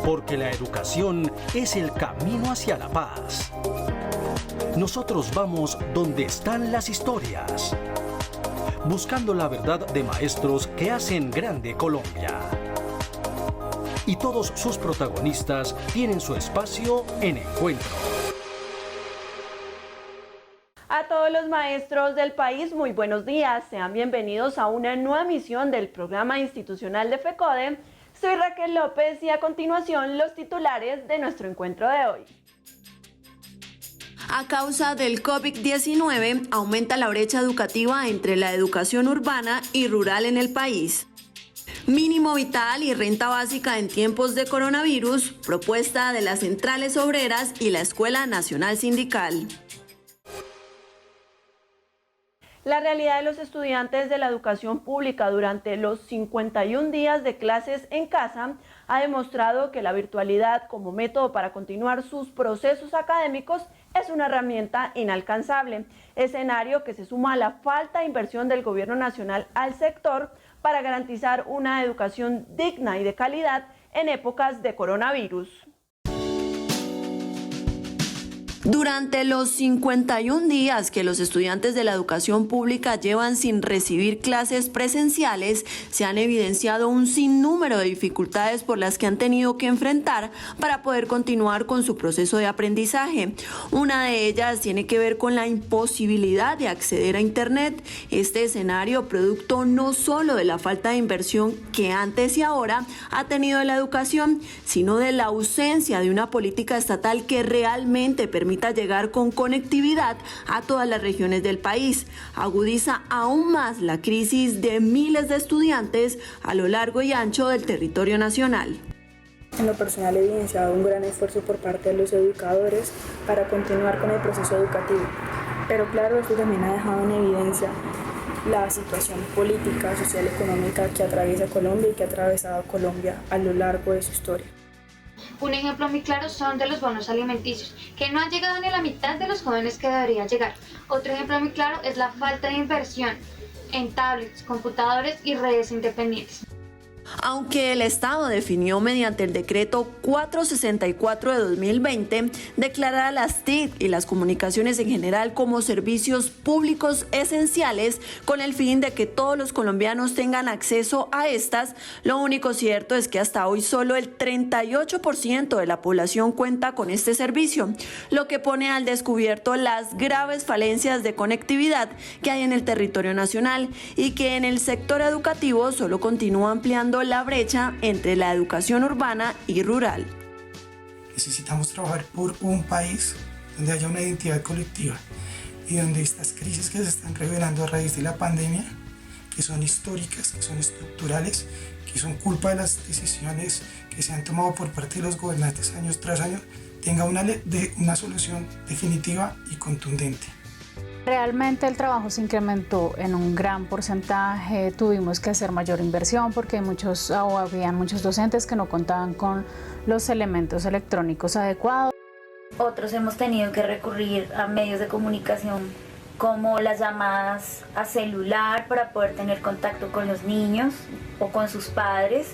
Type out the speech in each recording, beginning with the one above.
Porque la educación es el camino hacia la paz. Nosotros vamos donde están las historias, buscando la verdad de maestros que hacen grande Colombia. Y todos sus protagonistas tienen su espacio en Encuentro. A todos los maestros del país, muy buenos días. Sean bienvenidos a una nueva emisión del programa institucional de FECODE. Soy Raquel López y a continuación los titulares de nuestro encuentro de hoy. A causa del COVID-19, aumenta la brecha educativa entre la educación urbana y rural en el país. Mínimo vital y renta básica en tiempos de coronavirus, propuesta de las centrales obreras y la Escuela Nacional Sindical. La realidad de los estudiantes de la educación pública durante los 51 días de clases en casa ha demostrado que la virtualidad como método para continuar sus procesos académicos es una herramienta inalcanzable, escenario que se suma a la falta de inversión del gobierno nacional al sector para garantizar una educación digna y de calidad en épocas de coronavirus. Durante los 51 días que los estudiantes de la educación pública llevan sin recibir clases presenciales, se han evidenciado un sinnúmero de dificultades por las que han tenido que enfrentar para poder continuar con su proceso de aprendizaje. Una de ellas tiene que ver con la imposibilidad de acceder a Internet. Este escenario, producto no solo de la falta de inversión que antes y ahora ha tenido la educación, sino de la ausencia de una política estatal que realmente permita llegar con conectividad a todas las regiones del país. Agudiza aún más la crisis de miles de estudiantes a lo largo y ancho del territorio nacional. En lo personal he evidenciado un gran esfuerzo por parte de los educadores para continuar con el proceso educativo, pero claro, esto también ha dejado en evidencia la situación política, social, económica que atraviesa Colombia y que ha atravesado Colombia a lo largo de su historia. Un ejemplo muy claro son de los bonos alimenticios, que no han llegado ni a la mitad de los jóvenes que deberían llegar. Otro ejemplo muy claro es la falta de inversión en tablets, computadores y redes independientes. Aunque el Estado definió mediante el decreto 464 de 2020 declarar a las TIC y las comunicaciones en general como servicios públicos esenciales con el fin de que todos los colombianos tengan acceso a estas, lo único cierto es que hasta hoy solo el 38% de la población cuenta con este servicio, lo que pone al descubierto las graves falencias de conectividad que hay en el territorio nacional y que en el sector educativo solo continúa ampliando la brecha entre la educación urbana y rural. Necesitamos trabajar por un país donde haya una identidad colectiva y donde estas crisis que se están revelando a raíz de la pandemia, que son históricas, que son estructurales, que son culpa de las decisiones que se han tomado por parte de los gobernantes año tras año, tenga una solución definitiva y contundente. Realmente el trabajo se incrementó en un gran porcentaje, tuvimos que hacer mayor inversión porque habían muchos docentes que no contaban con los elementos electrónicos adecuados. Otros hemos tenido que recurrir a medios de comunicación como las llamadas a celular para poder tener contacto con los niños o con sus padres,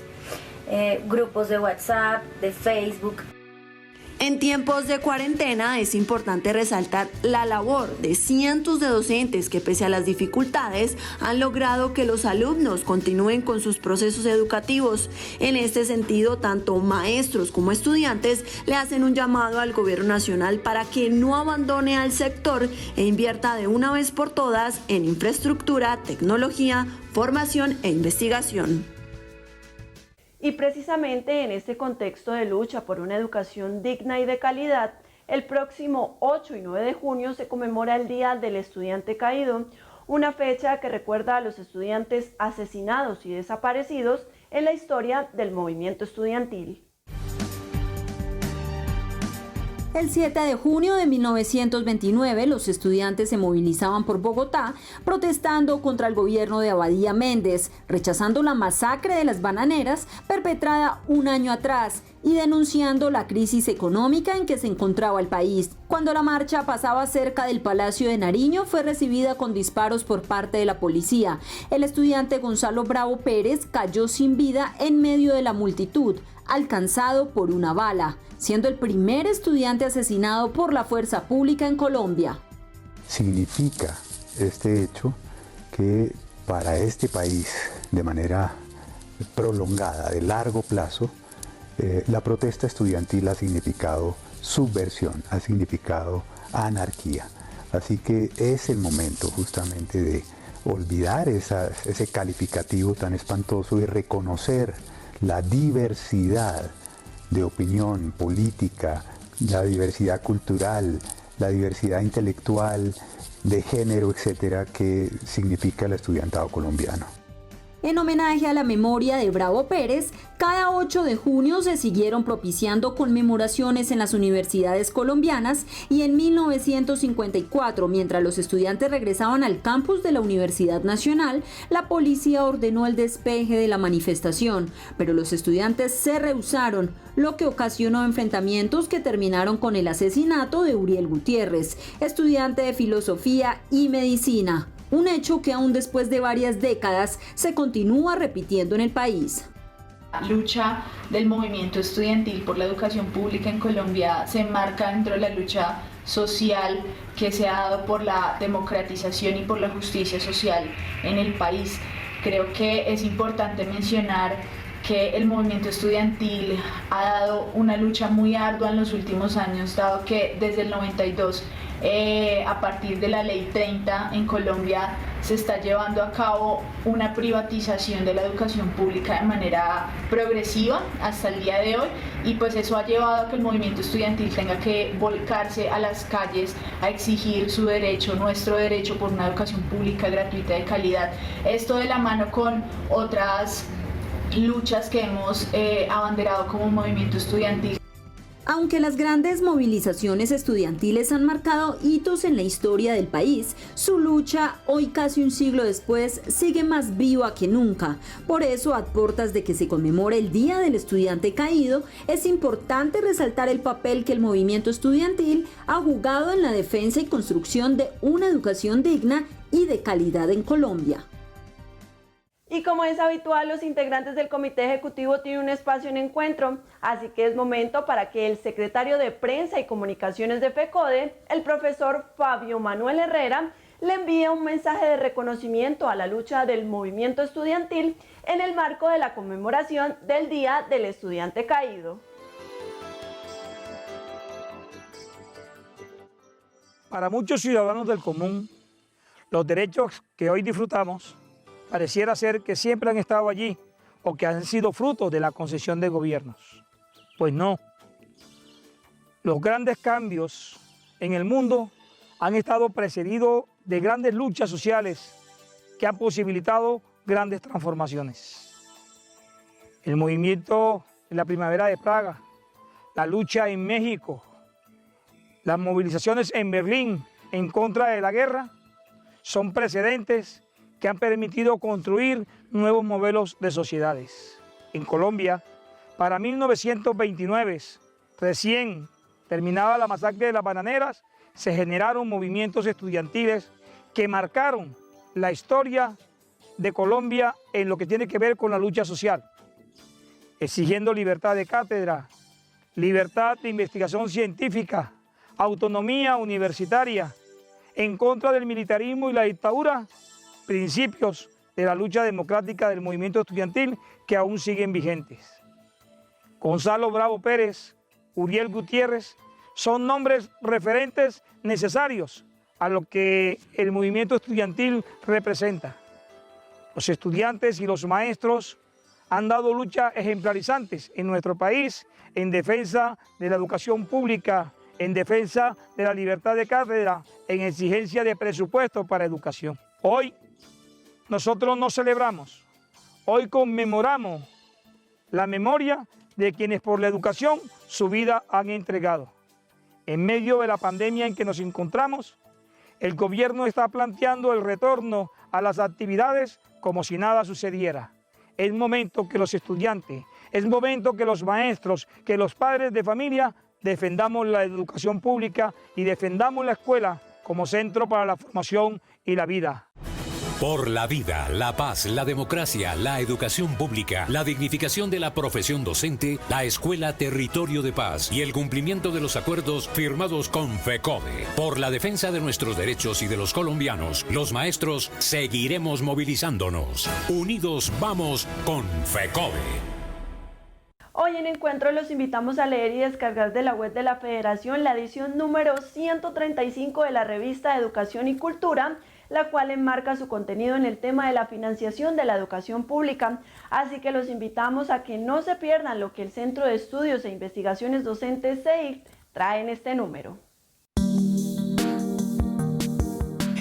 grupos de WhatsApp, de Facebook. En tiempos de cuarentena es importante resaltar la labor de cientos de docentes que pese a las dificultades han logrado que los alumnos continúen con sus procesos educativos. En este sentido, tanto maestros como estudiantes le hacen un llamado al gobierno nacional para que no abandone al sector e invierta de una vez por todas en infraestructura, tecnología, formación e investigación. Y precisamente en este contexto de lucha por una educación digna y de calidad, el próximo 8 y 9 de junio se conmemora el Día del Estudiante Caído, una fecha que recuerda a los estudiantes asesinados y desaparecidos en la historia del movimiento estudiantil. El 7 de junio de 1929, los estudiantes se movilizaban por Bogotá protestando contra el gobierno de Abadía Méndez, rechazando la masacre de las bananeras perpetrada un año atrás y denunciando la crisis económica en que se encontraba el país. Cuando la marcha pasaba cerca del Palacio de Nariño, fue recibida con disparos por parte de la policía. El estudiante Gonzalo Bravo Pérez cayó sin vida en medio de la multitud, alcanzado por una bala, siendo el primer estudiante asesinado por la fuerza pública en Colombia. Significa este hecho que para este país, de manera prolongada, de largo plazo, la protesta estudiantil ha significado subversión, ha significado anarquía. Así que es el momento justamente de olvidar ese calificativo tan espantoso y reconocer la diversidad de opinión política, la diversidad cultural, la diversidad intelectual, de género, etcétera, que significa el estudiantado colombiano. En homenaje a la memoria de Bravo Pérez, cada 8 de junio se siguieron propiciando conmemoraciones en las universidades colombianas y en 1954, mientras los estudiantes regresaban al campus de la Universidad Nacional, la policía ordenó el despeje de la manifestación, pero los estudiantes se rehusaron, lo que ocasionó enfrentamientos que terminaron con el asesinato de Uriel Gutiérrez, estudiante de filosofía y medicina. Un hecho que aún después de varias décadas se continúa repitiendo en el país. La lucha del movimiento estudiantil por la educación pública en Colombia se enmarca dentro de la lucha social que se ha dado por la democratización y por la justicia social en el país. Creo que es importante mencionar que el movimiento estudiantil ha dado una lucha muy ardua en los últimos años, dado que desde el 92, a partir de la Ley 30 en Colombia, se está llevando a cabo una privatización de la educación pública de manera progresiva hasta el día de hoy, y pues eso ha llevado a que el movimiento estudiantil tenga que volcarse a las calles a exigir su derecho, nuestro derecho por una educación pública gratuita de calidad. Esto de la mano con otras luchas que hemos abanderado como movimiento estudiantil. Aunque las grandes movilizaciones estudiantiles han marcado hitos en la historia del país, su lucha, hoy casi un siglo después, sigue más viva que nunca. Por eso, a portas de que se conmemore el Día del Estudiante Caído, es importante resaltar el papel que el movimiento estudiantil ha jugado en la defensa y construcción de una educación digna y de calidad en Colombia. Y como es habitual, los integrantes del Comité Ejecutivo tienen un espacio en encuentro, así que es momento para que el secretario de Prensa y Comunicaciones de FECODE, el profesor Fabio Manuel Herrera, le envíe un mensaje de reconocimiento a la lucha del movimiento estudiantil en el marco de la conmemoración del Día del Estudiante Caído. Para muchos ciudadanos del común, los derechos que hoy disfrutamos pareciera ser que siempre han estado allí o que han sido fruto de la concesión de gobiernos. Pues no. Los grandes cambios en el mundo han estado precedidos de grandes luchas sociales que han posibilitado grandes transformaciones. El movimiento en la Primavera de Praga, la lucha en México, las movilizaciones en Berlín en contra de la guerra, son precedentes que han permitido construir nuevos modelos de sociedades. En Colombia, para 1929, recién terminada la masacre de las bananeras, se generaron movimientos estudiantiles que marcaron la historia de Colombia en lo que tiene que ver con la lucha social, exigiendo libertad de cátedra, libertad de investigación científica, autonomía universitaria, en contra del militarismo y la dictadura, principios de la lucha democrática del movimiento estudiantil que aún siguen vigentes. Gonzalo Bravo Pérez, Uriel Gutiérrez, son nombres referentes necesarios a lo que el movimiento estudiantil representa. Los estudiantes y los maestros han dado luchas ejemplarizantes en nuestro país en defensa de la educación pública, en defensa de la libertad de cátedra, en exigencia de presupuesto para educación. Hoy nosotros no celebramos, hoy conmemoramos la memoria de quienes por la educación su vida han entregado. En medio de la pandemia en que nos encontramos, el gobierno está planteando el retorno a las actividades como si nada sucediera. Es momento que los estudiantes, es momento que los maestros, que los padres de familia defendamos la educación pública y defendamos la escuela como centro para la formación y la vida. Por la vida, la paz, la democracia, la educación pública, la dignificación de la profesión docente, la Escuela Territorio de Paz y el cumplimiento de los acuerdos firmados con FECODE. Por la defensa de nuestros derechos y de los colombianos, los maestros seguiremos movilizándonos. Unidos vamos con FECODE. Hoy en Encuentro los invitamos a leer y descargar de la web de la Federación la edición número 135 de la revista Educación y Cultura, la cual enmarca su contenido en el tema de la financiación de la educación pública. Así que los invitamos a que no se pierdan lo que el Centro de Estudios e Investigaciones Docentes CEIC trae en este número.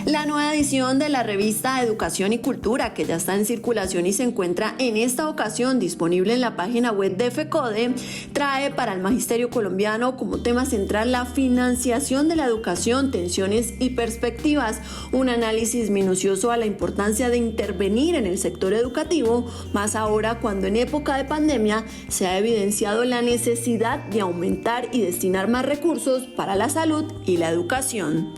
La nueva edición de la revista Educación y Cultura, que ya está en circulación y se encuentra en esta ocasión disponible en la página web de FECODE, trae para el magisterio colombiano como tema central la financiación de la educación, tensiones y perspectivas, un análisis minucioso a la importancia de intervenir en el sector educativo, más ahora cuando en época de pandemia se ha evidenciado la necesidad de aumentar y destinar más recursos para la salud y la educación.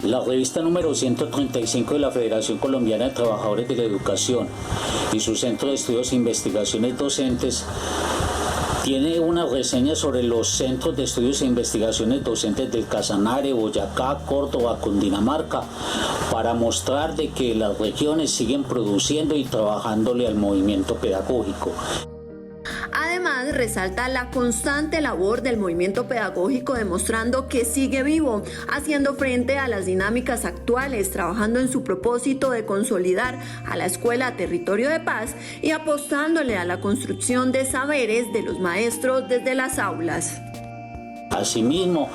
La revista número 135 de la Federación Colombiana de Trabajadores de la Educación y su Centro de Estudios e Investigaciones Docentes tiene una reseña sobre los centros de estudios e investigaciones docentes del Casanare, Boyacá, Córdoba, Cundinamarca, para mostrar de que las regiones siguen produciendo y trabajándole al movimiento pedagógico. Además, resalta la constante labor del movimiento pedagógico, demostrando que sigue vivo, haciendo frente a las dinámicas actuales, trabajando en su propósito de consolidar a la Escuela Territorio de Paz y apostándole a la construcción de saberes de los maestros desde las aulas. Asimismo,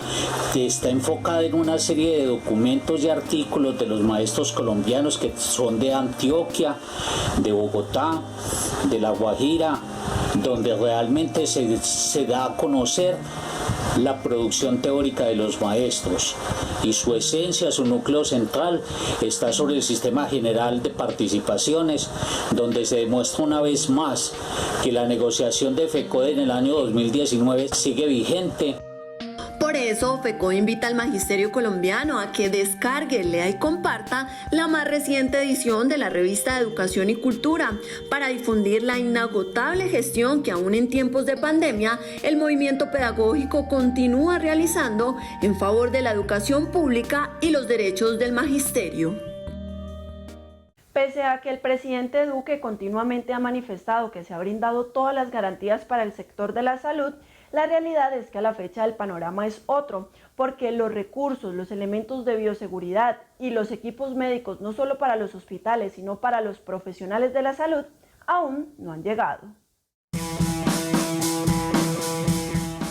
está enfocada en una serie de documentos y artículos de los maestros colombianos que son de Antioquia, de Bogotá, de La Guajira, donde realmente se da a conocer la producción teórica de los maestros y su esencia, su núcleo central está sobre el sistema general de participaciones, donde se demuestra una vez más que la negociación de FECODE en el año 2019 sigue vigente. Por eso, FECODE invita al magisterio colombiano a que descargue, lea y comparta la más reciente edición de la revista Educación y Cultura para difundir la inagotable gestión que aún en tiempos de pandemia el movimiento pedagógico continúa realizando en favor de la educación pública y los derechos del magisterio. Pese a que el presidente Duque continuamente ha manifestado que se ha brindado todas las garantías para el sector de la salud, la realidad es que a la fecha el panorama es otro, porque los recursos, los elementos de bioseguridad y los equipos médicos, no solo para los hospitales, sino para los profesionales de la salud, aún no han llegado.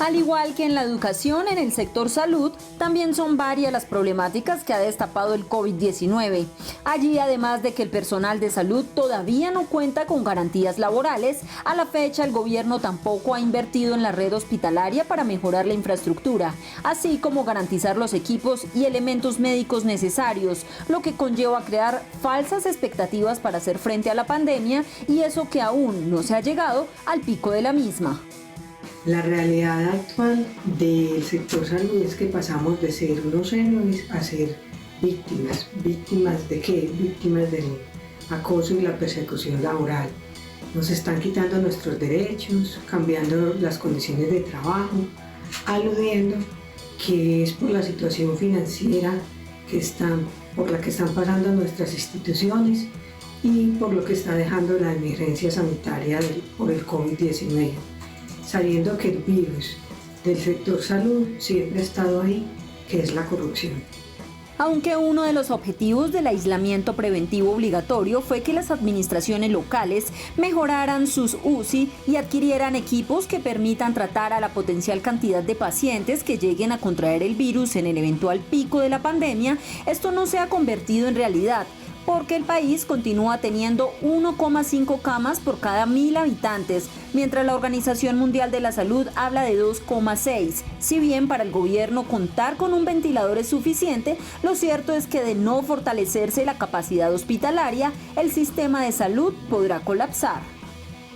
Al igual que en la educación, en el sector salud, también son varias las problemáticas que ha destapado el COVID-19. Allí, además de que el personal de salud todavía no cuenta con garantías laborales, a la fecha el gobierno tampoco ha invertido en la red hospitalaria para mejorar la infraestructura, así como garantizar los equipos y elementos médicos necesarios, lo que conlleva a crear falsas expectativas para hacer frente a la pandemia, y eso que aún no se ha llegado al pico de la misma. La realidad actual del sector salud es que pasamos de ser unos héroes a ser víctimas. ¿Víctimas de qué? Víctimas del acoso y la persecución laboral. Nos están quitando nuestros derechos, cambiando las condiciones de trabajo, aludiendo que es por la situación financiera por la que están pasando nuestras instituciones y por lo que está dejando la emergencia sanitaria por el COVID-19. Sabiendo que el virus del sector salud siempre ha estado ahí, que es la corrupción. Aunque uno de los objetivos del aislamiento preventivo obligatorio fue que las administraciones locales mejoraran sus UCI y adquirieran equipos que permitan tratar a la potencial cantidad de pacientes que lleguen a contraer el virus en el eventual pico de la pandemia, esto no se ha convertido en realidad, porque el país continúa teniendo 1,5 camas por cada 1.000 habitantes, mientras la Organización Mundial de la Salud habla de 2,6. Si bien para el gobierno contar con un ventilador es suficiente, lo cierto es que de no fortalecerse la capacidad hospitalaria, el sistema de salud podrá colapsar.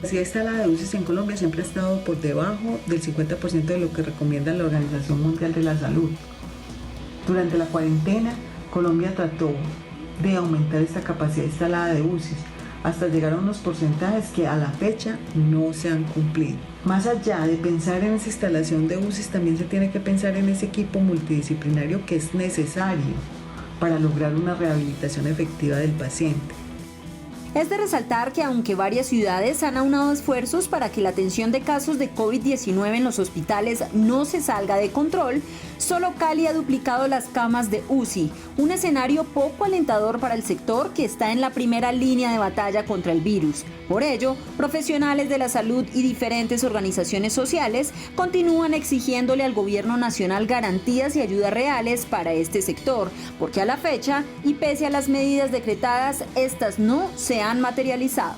Si esta la de UCI en Colombia siempre ha estado por debajo del 50% de lo que recomienda la Organización Mundial de la Salud. Durante la cuarentena, Colombia trató de aumentar esta capacidad instalada de UCI hasta llegar a unos porcentajes que a la fecha no se han cumplido. Más allá de pensar en esa instalación de UCI, también se tiene que pensar en ese equipo multidisciplinario que es necesario para lograr una rehabilitación efectiva del paciente. Es de resaltar que aunque varias ciudades han aunado esfuerzos para que la atención de casos de COVID-19 en los hospitales no se salga de control, solo Cali ha duplicado las camas de UCI, un escenario poco alentador para el sector que está en la primera línea de batalla contra el virus. Por ello, profesionales de la salud y diferentes organizaciones sociales continúan exigiéndole al gobierno nacional garantías y ayudas reales para este sector, porque a la fecha, y pese a las medidas decretadas, estas no se han materializado.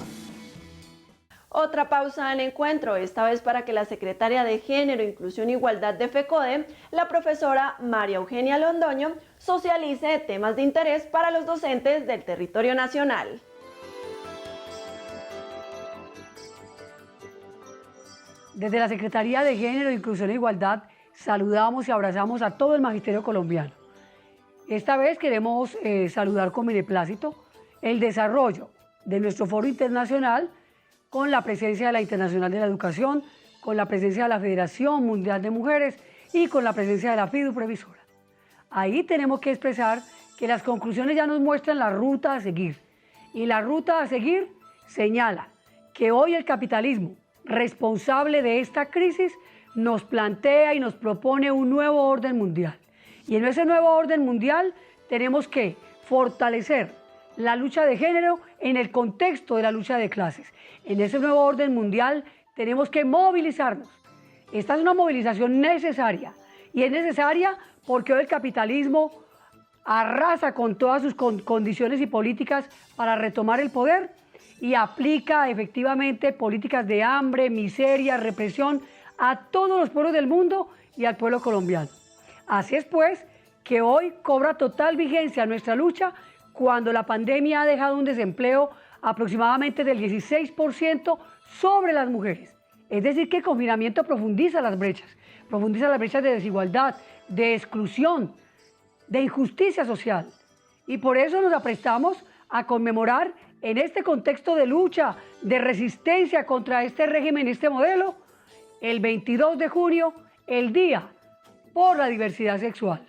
Otra pausa en el encuentro, esta vez para que la secretaria de Género, Inclusión e Igualdad de FECODE, la profesora María Eugenia Londoño, socialice temas de interés para los docentes del territorio nacional. Desde la Secretaría de Género, Inclusión e Igualdad saludamos y abrazamos a todo el magisterio colombiano. Esta vez queremos saludar con beneplácito el desarrollo de nuestro foro internacional con la presencia de la Internacional de la Educación, con la presencia de la Federación Mundial de Mujeres y con la presencia de la FIDU Previsora. Ahí tenemos que expresar que las conclusiones ya nos muestran la ruta a seguir. Y la ruta a seguir señala que hoy el capitalismo, responsable de esta crisis, nos plantea y nos propone un nuevo orden mundial. Y en ese nuevo orden mundial tenemos que fortalecer la lucha de género en el contexto de la lucha de clases. En ese nuevo orden mundial tenemos que movilizarnos. Esta es una movilización necesaria y es necesaria porque hoy el capitalismo arrasa con todas sus condiciones y políticas para retomar el poder y aplica efectivamente políticas de hambre, miseria, represión a todos los pueblos del mundo y al pueblo colombiano. Así es pues que hoy cobra total vigencia nuestra lucha cuando la pandemia ha dejado un desempleo aproximadamente del 16% sobre las mujeres. Es decir, que el confinamiento profundiza las brechas de desigualdad, de exclusión, de injusticia social. Y por eso nos aprestamos a conmemorar en este contexto de lucha, de resistencia contra este régimen, este modelo, el 22 de junio, el Día por la Diversidad Sexual.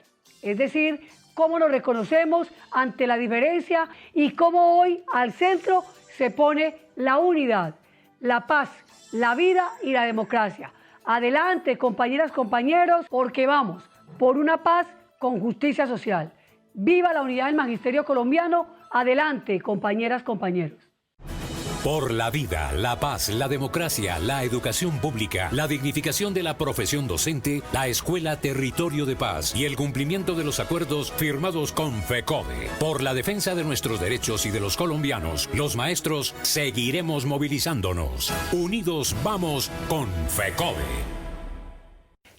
Es decir, cómo nos reconocemos ante la diferencia y cómo hoy al centro se pone la unidad, la paz, la vida y la democracia. Adelante, compañeras, compañeros, porque vamos por una paz con justicia social. ¡Viva la unidad del magisterio colombiano! Adelante, compañeras, compañeros. Por la vida, la paz, la democracia, la educación pública, la dignificación de la profesión docente, la Escuela Territorio de Paz y el cumplimiento de los acuerdos firmados con FECODE. Por la defensa de nuestros derechos y de los colombianos, los maestros seguiremos movilizándonos. Unidos vamos con FECODE.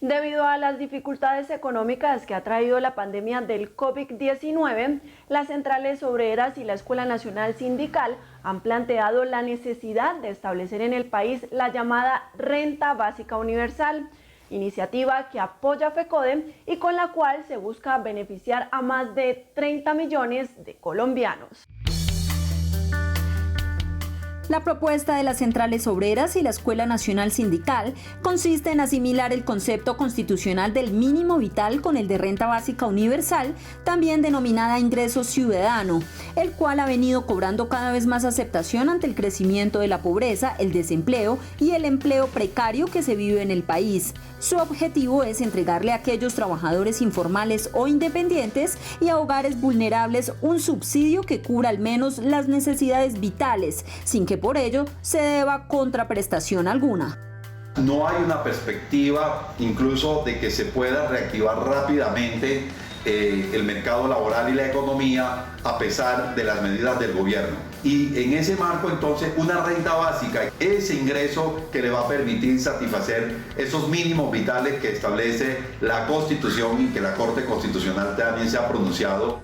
Debido a las dificultades económicas que ha traído la pandemia del COVID-19, las centrales obreras y la Escuela Nacional Sindical han planteado la necesidad de establecer en el país la llamada Renta Básica Universal, iniciativa que apoya FECODE y con la cual se busca beneficiar a más de 30 millones de colombianos. La propuesta de las centrales obreras y la Escuela Nacional Sindical consiste en asimilar el concepto constitucional del mínimo vital con el de renta básica universal, también denominada ingreso ciudadano, el cual ha venido cobrando cada vez más aceptación ante el crecimiento de la pobreza, el desempleo y el empleo precario que se vive en el país. Su objetivo es entregarle a aquellos trabajadores informales o independientes y a hogares vulnerables un subsidio que cubra al menos las necesidades vitales, sin que por ello se deba contraprestación alguna. No hay una perspectiva incluso de que se pueda reactivar rápidamente el mercado laboral y la economía a pesar de las medidas del gobierno. Y en ese marco entonces una renta básica, ese ingreso que le va a permitir satisfacer esos mínimos vitales que establece la Constitución y que la Corte Constitucional también se ha pronunciado.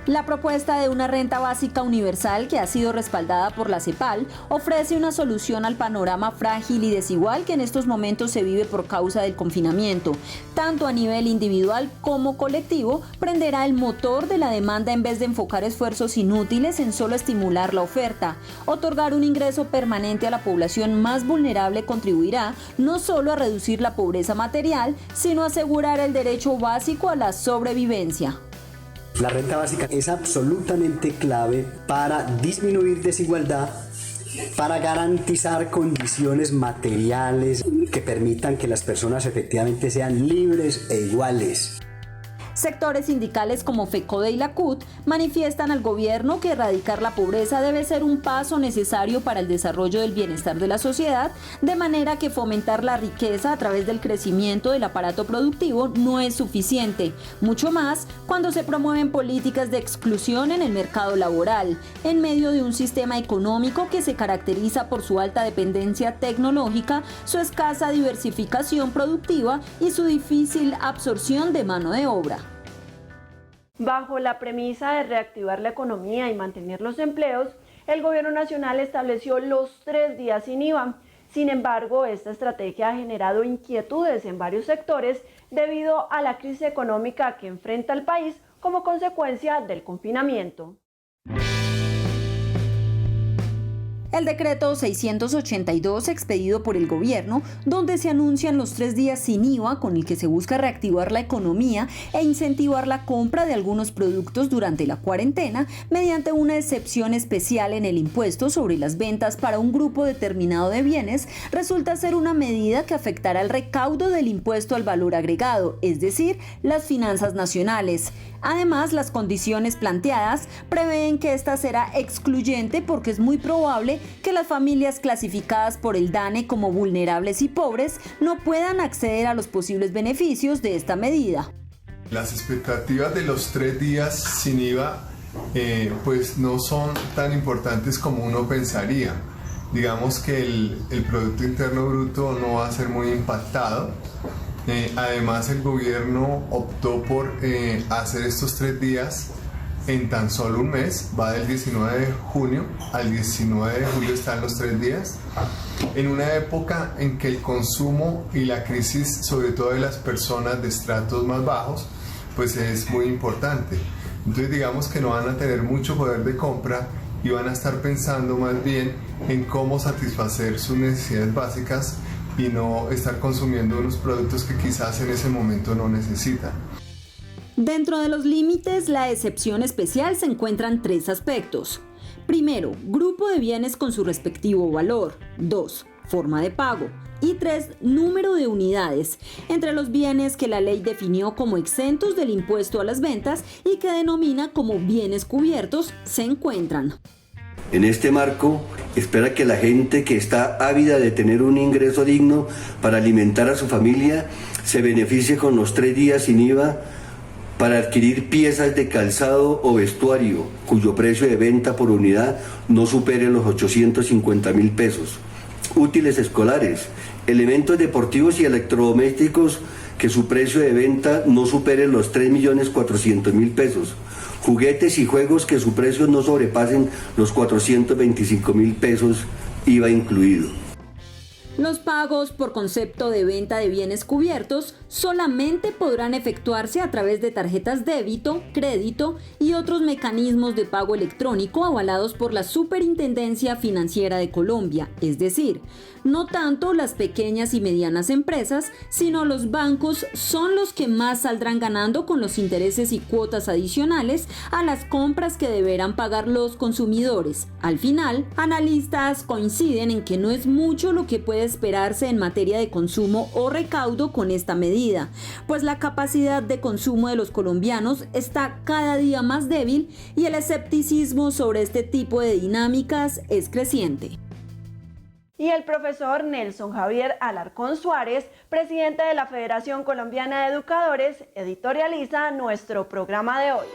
La propuesta de una renta básica universal, que ha sido respaldada por la CEPAL, ofrece una solución al panorama frágil y desigual que en estos momentos se vive por causa del confinamiento. Tanto a nivel individual como colectivo, prenderá el motor de la demanda en vez de enfocar esfuerzos inútiles en solo estimular la oferta. Otorgar un ingreso permanente a la población más vulnerable contribuirá no solo a reducir la pobreza material, sino a asegurar el derecho básico a la sobrevivencia. La renta básica es absolutamente clave para disminuir desigualdad, para garantizar condiciones materiales que permitan que las personas efectivamente sean libres e iguales. Sectores sindicales como FECODE y la CUT manifiestan al gobierno que erradicar la pobreza debe ser un paso necesario para el desarrollo del bienestar de la sociedad, de manera que fomentar la riqueza a través del crecimiento del aparato productivo no es suficiente, mucho más cuando se promueven políticas de exclusión en el mercado laboral, en medio de un sistema económico que se caracteriza por su alta dependencia tecnológica, su escasa diversificación productiva y su difícil absorción de mano de obra. Bajo la premisa de reactivar la economía y mantener los empleos, el Gobierno Nacional estableció los 3 días sin IVA. Sin embargo, esta estrategia ha generado inquietudes en varios sectores debido a la crisis económica que enfrenta el país como consecuencia del confinamiento. El decreto 682 expedido por el gobierno, donde se anuncian los 3 días sin IVA con el que se busca reactivar la economía e incentivar la compra de algunos productos durante la cuarentena mediante una excepción especial en el impuesto sobre las ventas para un grupo determinado de bienes, resulta ser una medida que afectará el recaudo del impuesto al valor agregado, es decir, las finanzas nacionales. Además, las condiciones planteadas prevén que esta será excluyente porque es muy probable que las familias clasificadas por el DANE como vulnerables y pobres no puedan acceder a los posibles beneficios de esta medida. Las expectativas de los 3 días sin IVA pues no son tan importantes como uno pensaría. Digamos que el Producto Interno Bruto no va a ser muy impactado. Además, el gobierno optó por hacer estos 3 días en tan solo un mes. Va del 19 de junio al 19 de julio están los 3 días, en una época en que el consumo y la crisis, sobre todo de las personas de estratos más bajos, pues es muy importante. Entonces digamos que no van a tener mucho poder de compra y van a estar pensando más bien en cómo satisfacer sus necesidades básicas y no estar consumiendo unos productos que quizás en ese momento no necesitan. Dentro de los límites, la excepción especial se encuentran 3 aspectos. Primero, grupo de bienes con su respectivo valor. 2, forma de pago. Y 3, número de unidades, entre los bienes que la ley definió como exentos del impuesto a las ventas y que denomina como bienes cubiertos, se encuentran. En este marco, espera que la gente que está ávida de tener un ingreso digno para alimentar a su familia se beneficie con los 3 días sin IVA para adquirir piezas de calzado o vestuario cuyo precio de venta por unidad no supere los 850.000 pesos. Útiles escolares, elementos deportivos y electrodomésticos que su precio de venta no supere los 3.400.000 pesos. Juguetes y juegos que su precio no sobrepasen los 425.000 pesos, IVA incluido. Los pagos por concepto de venta de bienes cubiertos solamente podrán efectuarse a través de tarjetas débito, crédito y otros mecanismos de pago electrónico avalados por la Superintendencia Financiera de Colombia, es decir, no tanto las pequeñas y medianas empresas, sino los bancos son los que más saldrán ganando con los intereses y cuotas adicionales a las compras que deberán pagar los consumidores. Al final, analistas coinciden en que no es mucho lo que puede esperarse en materia de consumo o recaudo con esta medida, pues la capacidad de consumo de los colombianos está cada día más débil y el escepticismo sobre este tipo de dinámicas es creciente. Y el profesor Nelson Javier Alarcón Suárez, presidente de la Federación Colombiana de Educadores, editorializa nuestro programa de hoy.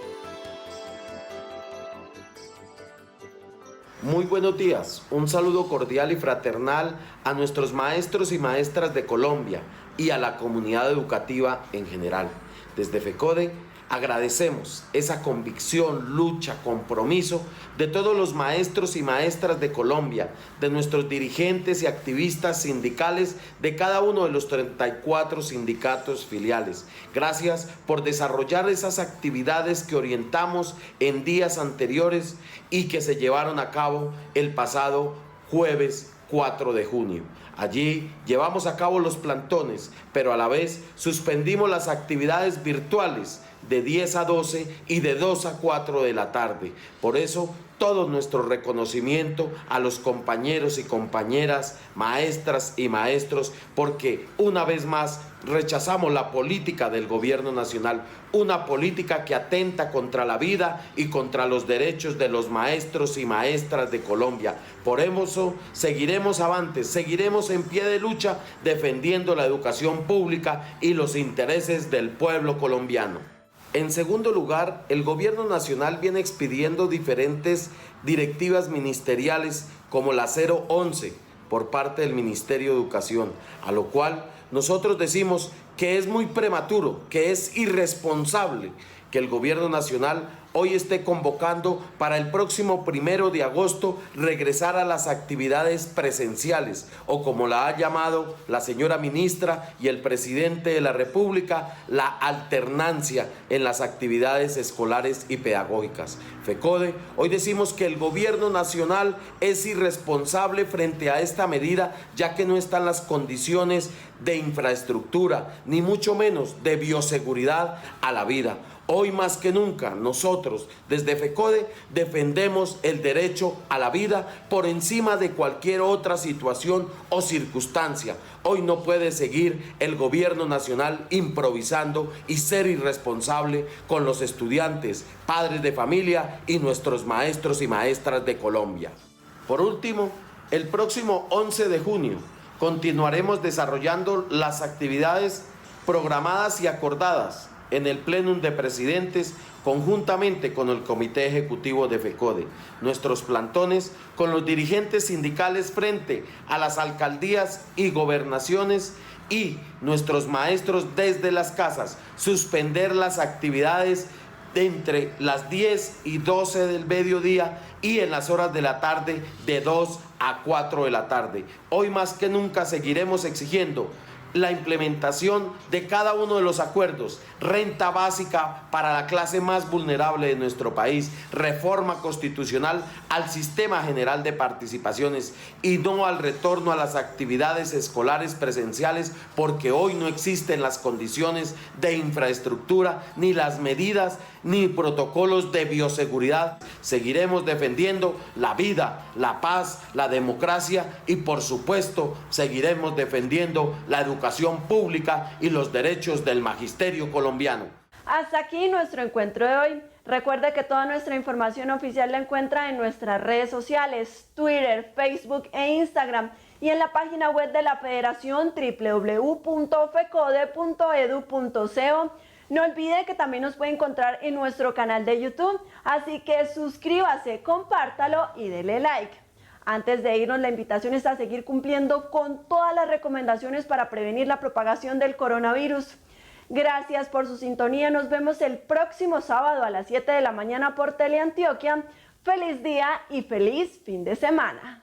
Muy buenos días, un saludo cordial y fraternal a nuestros maestros y maestras de Colombia y a la comunidad educativa en general. Desde FECODE agradecemos esa convicción, lucha, compromiso de todos los maestros y maestras de Colombia, de nuestros dirigentes y activistas sindicales de cada uno de los 34 sindicatos filiales. Gracias por desarrollar esas actividades que orientamos en días anteriores y que se llevaron a cabo el pasado jueves 4 de junio. Allí llevamos a cabo los plantones, pero a la vez suspendimos las actividades virtuales de 10 a 12 y de 2 a 4 de la tarde. Por eso, todo nuestro reconocimiento a los compañeros y compañeras, maestras y maestros, porque una vez más rechazamos la política del gobierno nacional, una política que atenta contra la vida y contra los derechos de los maestros y maestras de Colombia. Por eso seguiremos avantes, seguiremos en pie de lucha defendiendo la educación pública y los intereses del pueblo colombiano. En segundo lugar, el gobierno nacional viene expidiendo diferentes directivas ministeriales como la 011 por parte del Ministerio de Educación, a lo cual nosotros decimos que es muy prematuro, que es irresponsable que el gobierno nacional hoy esté convocando para el próximo 1 de agosto regresar a las actividades presenciales, o como la ha llamado la señora ministra y el presidente de la República, la alternancia en las actividades escolares y pedagógicas. FECODE, hoy decimos que el gobierno nacional es irresponsable frente a esta medida, ya que no están las condiciones de infraestructura, ni mucho menos de bioseguridad a la vida. Hoy más que nunca nosotros desde FECODE defendemos el derecho a la vida por encima de cualquier otra situación o circunstancia. Hoy no puede seguir el gobierno nacional improvisando y ser irresponsable con los estudiantes, padres de familia y nuestros maestros y maestras de Colombia. Por último, el próximo 11 de junio continuaremos desarrollando las actividades programadas y acordadas en el Plenum de Presidentes conjuntamente con el Comité Ejecutivo de FECODE. Nuestros plantones con los dirigentes sindicales frente a las alcaldías y gobernaciones y nuestros maestros desde las casas, suspender las actividades de entre las 10 y 12 del mediodía y en las horas de la tarde de 2 a 4 de la tarde. Hoy más que nunca seguiremos exigiendo la implementación de cada uno de los acuerdos, renta básica para la clase más vulnerable de nuestro país, reforma constitucional al sistema general de participaciones y no al retorno a las actividades escolares presenciales, porque hoy no existen las condiciones de infraestructura, ni las medidas, ni protocolos de bioseguridad. Seguiremos defendiendo la vida, la paz, la democracia y por supuesto seguiremos defendiendo la educación pública y los derechos del magisterio colombiano. Hasta aquí nuestro encuentro de hoy. Recuerde que toda nuestra información oficial la encuentra en nuestras redes sociales, Twitter, Facebook e Instagram, y en la página web de la Federación www.fecode.edu.co. No olvide que también nos puede encontrar en nuestro canal de YouTube, así que suscríbase, compártalo y dele like. Antes de irnos, la invitación es a seguir cumpliendo con todas las recomendaciones para prevenir la propagación del coronavirus. Gracias por su sintonía. Nos vemos el próximo sábado a las 7 de la mañana por Teleantioquia. Feliz día y feliz fin de semana.